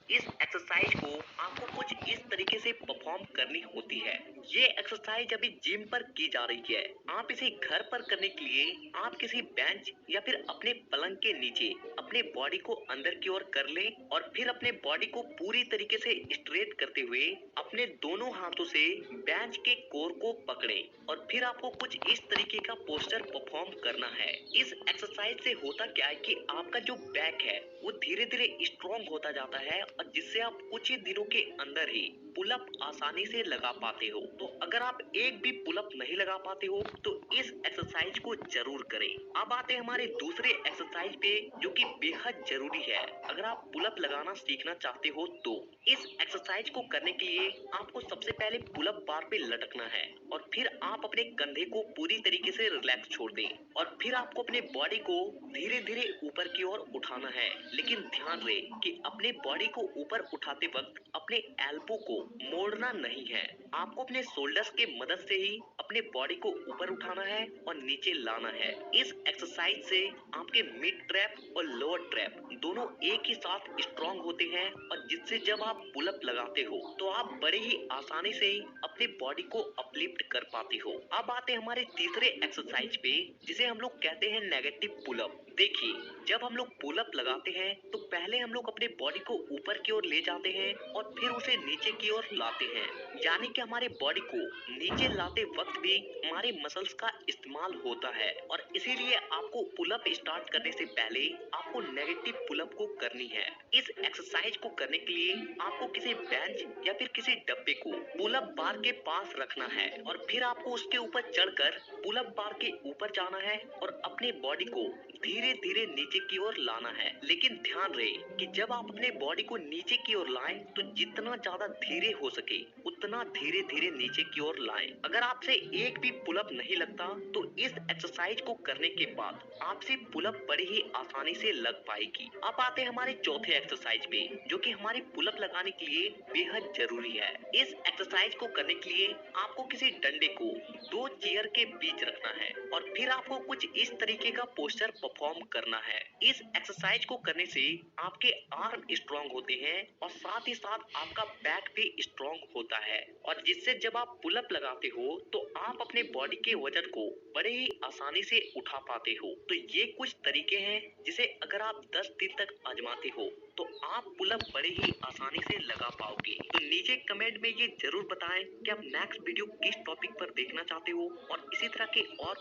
इस एक्सरसाइज को आपको कुछ इस तरीके से परफॉर्म करनी होती है। ये एक्सरसाइज अभी जिम पर की जा रही है। आप इसे घर पर करने के लिए आप किसी बेंच या फिर अपने पलंग के नीचे अपने बॉडी को अंदर की ओर कर लें और फिर अपने बॉडी को पूरी तरीके से स्ट्रेट करते हुए अपने दोनों हाथों से बेंच के कोर को पकड़ें और फिर आपको कुछ इस तरीके का पोस्चर परफॉर्म करना है। इस एक्सरसाइज से होता क्या है कि आपका जो बैक है वो धीरे धीरे स्ट्रॉन्ग होता जाता है और जिससे आप कुछ ही दिनों के अंदर ही पुलअप आसानी से लगा पाते हो। तो अगर आप एक भी पुलअप नहीं लगा पाते हो तो इस एक्सरसाइज को जरूर करें। अब आते हैं हमारे दूसरे एक्सरसाइज पे जो कि बेहद जरूरी है अगर आप पुलअप लगाना सीखना चाहते हो तो। इस एक्सरसाइज को करने के लिए आपको सबसे पहले पुलअप बार पे लटकना है और फिर आप अपने कंधे को पूरी तरीके से रिलैक्स छोड़ दें और फिर आपको अपने बॉडी को धीरे धीरे ऊपर की ओर उठाना है। लेकिन ध्यान रहे कि अपने बॉडी को ऊपर उठाते वक्त अपने एल्बो को मोड़ना नहीं है। आपको अपने शोल्डर्स के मदद से ही अपने बॉडी को ऊपर उठाना है और नीचे लाना है। इस एक्सरसाइज से आपके मिड ट्रैप और लोअर ट्रैप दोनों एक ही साथ स्ट्रॉन्ग होते हैं और जिससे जब आप पुलअप लगाते हो तो आप बड़े ही आसानी से अपने बॉडी को अपलिफ्ट कर पाते हो। अब आते हैं हमारे तीसरे एक्सरसाइज पे जिसे हम लोग कहते हैं नेगेटिव पुलअप। देखिए, जब हम लोग पुलअप लगाते हैं तो पहले हम लोग अपने बॉडी को ऊपर की ओर ले जाते हैं और फिर उसे नीचे की ओर लाते हैं। यानी कि हमारे बॉडी को नीचे लाते वक्त भी हमारे मसल्स का इस्तेमाल होता है और इसीलिए आपको पुलअप स्टार्ट करने से पहले आपको नेगेटिव पुलअप को करनी है। इस एक्सरसाइज को करने के लिए आपको किसी बेंच या फिर किसी डब्बे को पुलअप बार के पास रखना है और फिर आपको उसके ऊपर चढ़कर पुलअप बार के ऊपर जाना है और अपने बॉडी को धीरे धीरे नीचे की ओर लाना है। लेकिन ध्यान रहे कि जब आप अपने बॉडी को नीचे की ओर लाएं तो जितना ज्यादा धीरे हो सके उतना धीरे धीरे नीचे की ओर लाएं। अगर आपसे एक भी पुलअप नहीं लगता तो इस एक्सरसाइज को करने के बाद आपसे पुलअप बड़ी ही आसानी से लग पाएगी। अब आते हैं हमारे चौथे एक्सरसाइज पे जो कि हमारे पुलअप लगाने के लिए बेहद जरूरी है। इस एक्सरसाइज को करने के लिए आपको किसी डंडे को दो चेयर के बीच रखना है और फिर आपको कुछ इस तरीके का पोस्चर परफॉर्म करना है। इस एक्सरसाइज को करने से आपके आर्म स्ट्रांग होते हैं और साथ ही साथ आपका बैक भी स्ट्रांग होता है और जिससे जब आप पुलअप लगाते हो तो आप अपने बॉडी के वजन को बड़े ही आसानी से उठा पाते हो। तो ये कुछ तरीके हैं जिसे अगर आप 10 दिन तक आजमाते हो तो आप पुलअप बड़े ही आसानी से लगा पाओगे। तो नीचे कमेंट में ये जरूर बताएं कि आप नेक्स्ट वीडियो किस टॉपिक पर देखना चाहते हो और इसी तरह के और